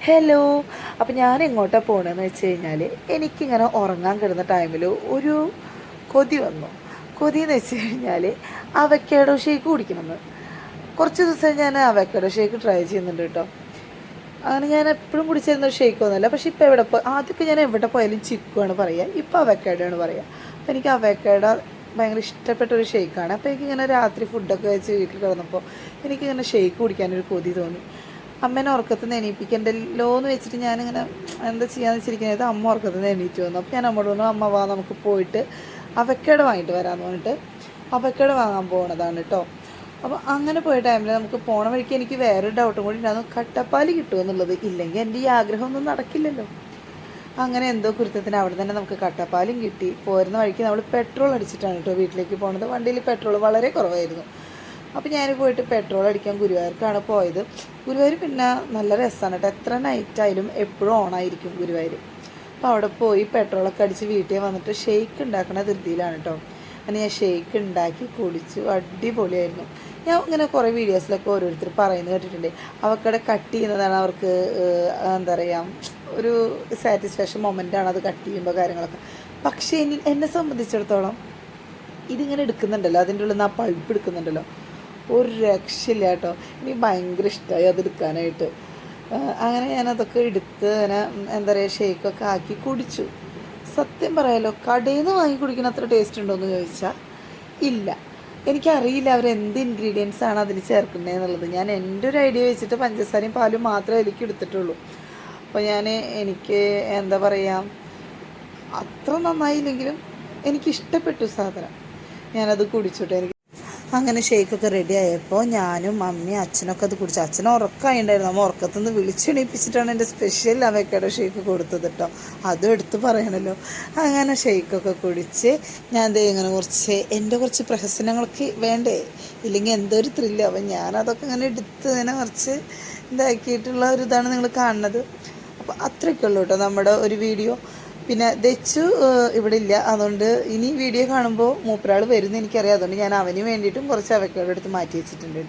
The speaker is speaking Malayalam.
ഹലോ. അപ്പം ഞാൻ എങ്ങോട്ടാണ് പോകണമെന്ന് വെച്ച് കഴിഞ്ഞാൽ എനിക്കിങ്ങനെ ഉറങ്ങാൻ കിടന്ന ടൈമിൽ ഒരു കൊതി വന്നു. കൊതി എന്ന് വെച്ച് കഴിഞ്ഞാൽ അവക്കാഡോ ഷേക്ക് കുടിക്കണമെന്ന്. കുറച്ച് ദിവസം ഞാൻ അവക്കാഡോ ഷേക്ക് ട്രൈ ചെയ്യുന്നുണ്ട് കേട്ടോ. അങ്ങനെ ഞാൻ എപ്പോഴും കുടിച്ചിരുന്ന ഒരു ഷേക്ക് ഒന്നുമല്ല. പക്ഷേ ഇപ്പോൾ ആദ്യമൊക്കെ ഞാൻ എവിടെ പോയാലും ചിക്കുവാണ് പറയുക, ഇപ്പോൾ അവക്കാഡോ ആണ് പറയുക. അപ്പോൾ എനിക്ക് അവക്കാഡോ ഭയങ്കര ഇഷ്ടപ്പെട്ടൊരു ഷേക്കാണ്. അപ്പോൾ എനിക്കിങ്ങനെ രാത്രി ഫുഡൊക്കെ വെച്ച് വീട്ടിൽ കിടന്നപ്പോൾ എനിക്കിങ്ങനെ ഷേക്ക് കുടിക്കാനൊരു കൊതി തോന്നി. അമ്മേനെ ഉറക്കത്തിൽ നിന്ന് എണീപ്പിക്കണ്ടല്ലോ എന്ന് വെച്ചിട്ട് ഞാനിങ്ങനെ എന്താ ചെയ്യാന്ന് വെച്ചിരിക്കുന്നത്, അമ്മ ഉറക്കത്തിൽ നിന്ന് എണീറ്റ് വന്നു. അപ്പോൾ ഞാൻ അമ്മയോട് പറഞ്ഞു, അമ്മ വാ നമുക്ക് പോയിട്ട് അവക്കാഡോ വാങ്ങിയിട്ട് വരാമെന്ന് പറഞ്ഞിട്ട് അവക്കാഡോ വാങ്ങാൻ പോകുന്നതാണ് കേട്ടോ. അപ്പോൾ അങ്ങനെ പോയ ടൈമിൽ നമുക്ക് പോണ വഴിക്ക് എനിക്ക് വേറൊരു ഡൗട്ടും കൂടി ഉണ്ടാകുന്നു, കട്ടപ്പാല് കിട്ടുമെന്നുള്ളത്. ഇല്ലെങ്കിൽ എൻ്റെ ഈ ആഗ്രഹമൊന്നും നടക്കില്ലല്ലോ. അങ്ങനെ എന്തോ കുരുത്തത്തിന് അവിടെ തന്നെ നമുക്ക് കട്ടപ്പാലും കിട്ടി. പോരുന്ന വഴിക്ക് നമ്മൾ പെട്രോൾ അടിച്ചിട്ടാണ് കേട്ടോ വീട്ടിലേക്ക് പോകുന്നത്. വണ്ടിയിൽ പെട്രോൾ വളരെ കുറവായിരുന്നു. അപ്പോൾ ഞാൻ പോയിട്ട് പെട്രോൾ അടിക്കാൻ ഗുരുവായൂർക്കാണ് പോയത്. ഗുരുവായൂർ പിന്നെ നല്ല രസമാണ് കേട്ടോ. എത്ര നൈറ്റായാലും എപ്പോഴും ഓണായിരിക്കും ഗുരുവായൂർ. അപ്പോൾ അവിടെ പോയി പെട്രോളൊക്കെ അടിച്ച് വീട്ടിൽ വന്നിട്ട് ഷേക്ക് ഉണ്ടാക്കുന്ന ധൃതിയിലാണ് കേട്ടോ. അങ്ങനെ ഞാൻ ഷേക്ക് ഉണ്ടാക്കി കുടിച്ചു. അടിപൊളിയായിരുന്നു. ഞാൻ ഇങ്ങനെ കുറേ വീഡിയോസിലൊക്കെ ഓരോരുത്തർ പറയുന്നത് കേട്ടിട്ടുണ്ട്, അവക്കടെ കട്ട് ചെയ്യുന്നതാണ് അവർക്ക് എന്താ പറയുക ഒരു സാറ്റിസ്ഫാക്ഷൻ മൊമെൻ്റാണ് അത് കട്ട് ചെയ്യുമ്പോൾ കാര്യങ്ങളൊക്കെ. പക്ഷേ എന്നെ സംബന്ധിച്ചിടത്തോളം ഇതിങ്ങനെ എടുക്കുന്നുണ്ടല്ലോ, അതിൻ്റെ ഉള്ളിൽ നിന്ന് ആ പൾപ്പ് എടുക്കുന്നുണ്ടല്ലോ, ഒരു രക്ഷയില്ല കേട്ടോ. എനിക്ക് ഭയങ്കര ഇഷ്ടമായി അതെടുക്കാനായിട്ട്. അങ്ങനെ ഞാനതൊക്കെ എടുത്ത് അങ്ങനെ എന്താ പറയുക ഷേക്കൊക്കെ ആക്കി കുടിച്ചു. സത്യം പറയാലോ, കടയിൽ നിന്ന് വാങ്ങി കുടിക്കുന്ന അത്ര ടേസ്റ്റ് ഉണ്ടോ എന്ന് ചോദിച്ചാൽ ഇല്ല. എനിക്കറിയില്ല അവരെന്ത് ഇൻഗ്രീഡിയൻസ് ആണ് അതിൽ ചേർക്കുന്നത് എന്നുള്ളത്. ഞാൻ എൻ്റെ ഒരു ഐഡിയ വെച്ചിട്ട് പഞ്ചസാരയും പാലും മാത്രമേ അതിലേക്ക് എടുത്തിട്ടുള്ളൂ. അപ്പോൾ എനിക്ക് എന്താ പറയുക, അത്ര നന്നായില്ലെങ്കിലും എനിക്കിഷ്ടപ്പെട്ടു സാധനം. ഞാനത് കുടിച്ചിട്ട് അങ്ങനെ ഷേക്കൊക്കെ റെഡി ആയപ്പോൾ ഞാനും അമ്മയും അച്ഛനൊക്കെ അത് കുടിച്ചു. അച്ഛൻ ഉറക്കമായിട്ടുണ്ടായിരുന്നു. നമ്മൾ ഉറക്കത്തുനിന്ന് വിളിച്ചെണീപ്പിച്ചിട്ടാണ് എൻ്റെ സ്പെഷ്യൽ അവക്കാഡോ ഷേക്ക് കൊടുത്തത് കേട്ടോ. അതും എടുത്ത് പറയണല്ലോ. അങ്ങനെ ഷേക്കൊക്കെ കുടിച്ച് ഞാൻ ഇങ്ങനെ കുറച്ച് പ്രഹസനങ്ങളൊക്കെ വേണ്ടേ, ഇല്ലെങ്കിൽ എന്തൊരു ത്രില്ല്. അപ്പം ഞാനതൊക്കെ ഇങ്ങനെ എടുത്ത് ഇങ്ങനെ കുറച്ച് ഇതാക്കിയിട്ടുള്ള ഒരു ഇതാണ് നിങ്ങൾ കാണുന്നത്. അപ്പോൾ അത്രയൊക്കെ ഉള്ളൂ കേട്ടോ നമ്മുടെ ഒരു വീഡിയോ. പിന്നെ ദച്ചു ഇവിടെ ഇല്ല, അതുകൊണ്ട് ഇനി വീഡിയോ കാണുമ്പോൾ മൂപ്പരാൾ വരുമെന്ന് എനിക്കറിയാം. അതുകൊണ്ട് ഞാൻ അവന് വേണ്ടിയിട്ടും കുറച്ച് അവക്കാഡോ എടുത്ത് മാറ്റി വെച്ചിട്ടുണ്ട് കേട്ടോ.